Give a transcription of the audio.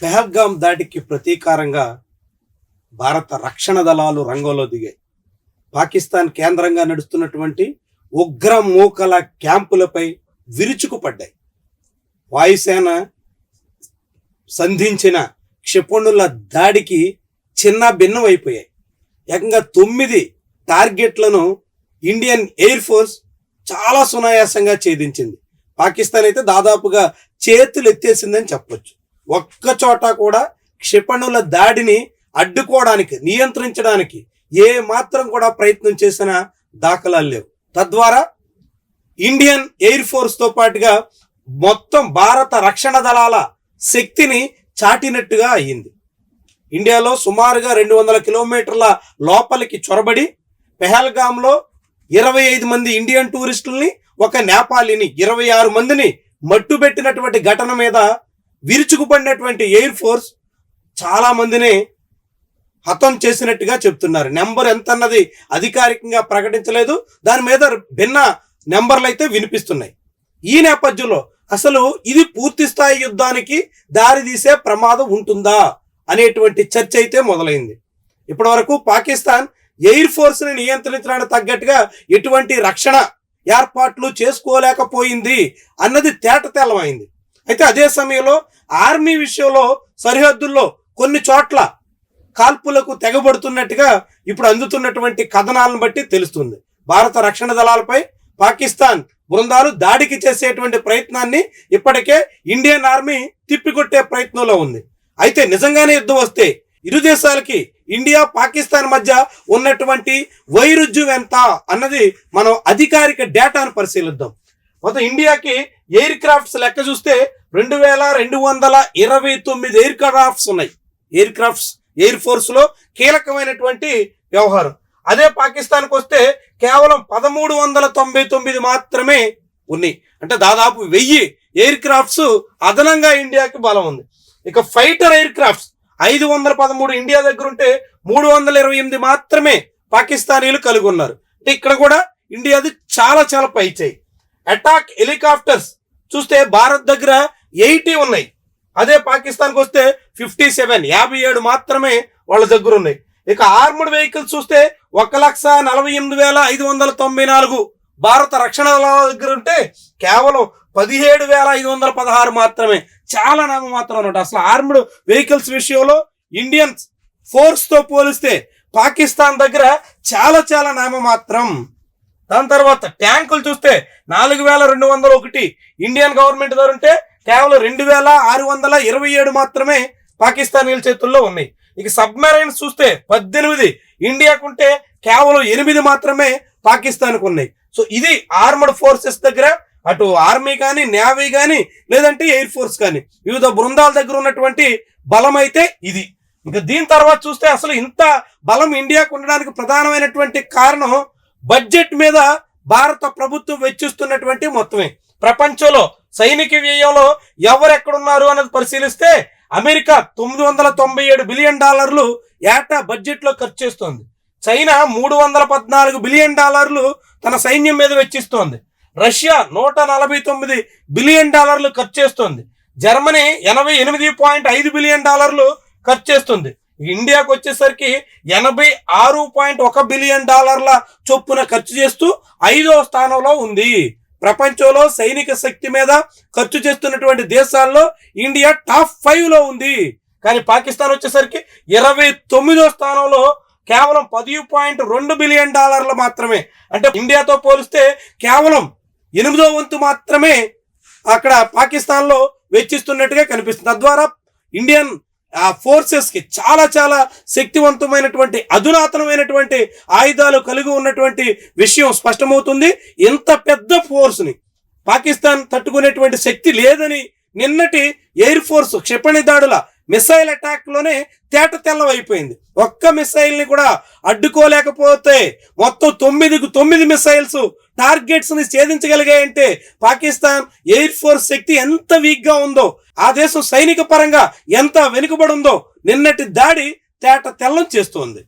పెహల్గాం దాడికి ప్రతీకారంగా భారత రక్షణ దళాలు రంగంలో దిగాయి. పాకిస్తాన్ కేంద్రంగా నడుస్తున్నటువంటి ఉగ్ర మూకల క్యాంపులపై విరుచుకుపడ్డాయి. వాయుసేన సంధించిన క్షిపణుల దాడికి చిన్న భిన్నం అయిపోయాయి. ఏకంగా 9 టార్గెట్లను ఇండియన్ ఎయిర్ ఫోర్స్ చాలా సునాయాసంగా ఛేదించింది. పాకిస్తాన్ అయితే దాదాపుగా చేతులు ఎత్తేసిందని చెప్పొచ్చు. ఒక్క చోట కూడా క్షిపణుల దాడిని అడ్డుకోవడానికి, నియంత్రించడానికి ఏ మాత్రం కూడా ప్రయత్నం చేసిన దాఖలాలు లేవు. తద్వారా ఇండియన్ ఎయిర్ ఫోర్స్తో పాటుగా మొత్తం భారత రక్షణ దళాల శక్తిని చాటినట్టుగా అయ్యింది. ఇండియాలో సుమారుగా 200 కిలోమీటర్ల లోపలికి చొరబడి పెహల్గాంలో 25 మంది ఇండియన్ టూరిస్టుల్ని, ఒక నేపాలీని, 26 మందిని మట్టుబెట్టినటువంటి ఘటన మీద విరుచుకుపడినటువంటి ఎయిర్ ఫోర్స్ చాలా మందిని హతం చేసినట్టుగా చెప్తున్నారు. నెంబర్ ఎంత అన్నది అధికారికంగా ప్రకటించలేదు. దాని మీద భిన్న నెంబర్లు అయితే వినిపిస్తున్నాయి. ఈ నేపథ్యంలో అసలు ఇది పూర్తి స్థాయి యుద్ధానికి దారితీసే ప్రమాదం ఉంటుందా అనేటువంటి చర్చ అయితే మొదలైంది. ఇప్పటి వరకు పాకిస్తాన్ ఎయిర్ ఫోర్స్ని నియంత్రించడానికి తగ్గట్టుగా ఎటువంటి రక్షణ ఏర్పాట్లు చేసుకోలేకపోయింది అన్నది తేటతెల్లమైంది. అయితే అదే సమయంలో ఆర్మీ విషయంలో సరిహద్దుల్లో కొన్ని చోట్ల కాల్పులకు తెగబడుతున్నట్టుగా ఇప్పుడు అందుతున్నటువంటి కథనాలను బట్టి తెలుస్తుంది. భారత రక్షణ దళాలపై పాకిస్తాన్ బృందాలు దాడికి చేసేటువంటి ప్రయత్నాన్ని ఇప్పటికే ఇండియన్ ఆర్మీ తిప్పికొట్టే ప్రయత్నంలో ఉంది. అయితే నిజంగానే యుద్ధం వస్తే ఇరు దేశాలకి, ఇండియా పాకిస్తాన్ మధ్య ఉన్నటువంటి వైరుధ్యం ఎంత అన్నది మనం అధికారిక డేటాను పరిశీలిద్దాం. మొత్తం ఇండియాకి ఎయిర్ క్రాఫ్ట్స్ లెక్క చూస్తే 2229 ఎయిర్ క్రాఫ్ట్స్ ఉన్నాయి. ఎయిర్ క్రాఫ్ట్స్ ఎయిర్ ఫోర్స్ లో కీలకమైనటువంటి వ్యవహారం. అదే పాకిస్తాన్కి వస్తే కేవలం 1399 మాత్రమే ఉన్నాయి. అంటే దాదాపు 1000 ఎయిర్ క్రాఫ్ట్స్ అదనంగా ఇండియాకి బలం ఉంది. ఇక ఫైటర్ ఎయిర్ క్రాఫ్ట్స్ 513 ఇండియా దగ్గర ఉంటే 328 మాత్రమే పాకిస్తానీలు కలిగి ఉన్నారు. అంటే ఇక్కడ కూడా ఇండియాది చాలా చాలా పైచేయి. అటాక్ హెలికాప్టర్స్ చూస్తే భారత్ దగ్గర 80 ఉన్నాయి. అదే పాకిస్తాన్కి వస్తే 57 మాత్రమే వాళ్ళ దగ్గర ఉన్నాయి. ఇక ఆర్మడ్ వెహికల్స్ చూస్తే 1,48,594 భారత రక్షణ దగ్గర ఉంటే కేవలం 17,516 మాత్రమే. చాలా నామమాత్రం అన్నమాట. అసలు ఆర్మడ్ వెహికల్స్ విషయంలో ఇండియన్ ఫోర్స్ తో పోలిస్తే పాకిస్తాన్ దగ్గర చాలా చాలా నామమాత్రం. దాని తర్వాత ట్యాంకులు చూస్తే 4,201 ఇండియన్ గవర్నమెంట్ దగ్గర ఉంటే కేవలం 2,627 మాత్రమే పాకిస్తానీల చేతుల్లో ఉన్నాయి. ఇక సబ్మెరైన్స్ చూస్తే 18 ఇండియాకుంటే కేవలం 8 మాత్రమే పాకిస్తాన్కు ఉన్నాయి. సో ఇది ఆర్మడ్ ఫోర్సెస్ దగ్గర, అటు ఆర్మీ కానీ, నేవీ కానీ, లేదంటే ఎయిర్ ఫోర్స్ కానీ, వివిధ బృందాల దగ్గర ఉన్నటువంటి బలం అయితే ఇది. ఇక దీని తర్వాత చూస్తే అసలు ఇంత బలం ఇండియాకు ఉండడానికి ప్రధానమైనటువంటి కారణం బడ్జెట్ మీద భారత ప్రభుత్వం వెచ్చిస్తున్నటువంటి మొత్తమే. ప్రపంచంలో సైనిక వ్యయంలో ఎవరెక్కడున్నారు అన్నది పరిశీలిస్తే అమెరికా $997 బిలియన్ ఏటా బడ్జెట్ లో ఖర్చు చేస్తోంది. చైనా $314 బిలియన్ తన సైన్యం మీద వెచ్చిస్తోంది. రష్యా $149 బిలియన్ ఖర్చు చేస్తోంది. జర్మనీ $88.5 బిలియన్ ఖర్చు చేస్తుంది. ఇండియాకు వచ్చేసరికి $86.1 బిలియన్ చొప్పున ఖర్చు చేస్తూ 5వ స్థానంలో ఉంది. ప్రపంచంలో సైనిక శక్తి మీద ఖర్చు చేస్తున్నటువంటి దేశాల్లో ఇండియా టాప్ 5లో ఉంది. కానీ పాకిస్తాన్ వచ్చేసరికి 29వ స్థానంలో కేవలం $10.2 బిలియన్ మాత్రమే. అంటే ఇండియాతో పోలిస్తే కేవలం 8వ వంతు మాత్రమే అక్కడ పాకిస్తాన్ లో వెచ్చిస్తున్నట్టుగా కనిపిస్తుంది. తద్వారా ఇండియన్ ఫోర్సెస్ కి చాలా చాలా శక్తివంతమైనటువంటి, అధునాతనమైనటువంటి ఆయుధాలు కలిగి ఉన్నటువంటి విషయం స్పష్టమవుతుంది. ఇంత పెద్ద ఫోర్స్ ని పాకిస్తాన్ తట్టుకునేటువంటి శక్తి లేదని నిన్నటి ఎయిర్ ఫోర్స్ క్షిపణి దాడుల మిసైల్ అటాక్ లోనే తేట తెల్లవైపోయింది. ఒక్క మిసైల్ ని కూడా అడ్డుకోలేకపోతే మొత్తం 9 మిసైల్స్ టార్గెట్స్ ని ఛేదించగలిగాయంటే పాకిస్తాన్ ఎయిర్ ఫోర్స్ శక్తి ఎంత వీక్ గా ఉందో, ఆ దేశం సైనిక పరంగా ఎంత వెనుకబడి ఉందో నిన్నటి దాడి తేట తెల్లం చేస్తోంది.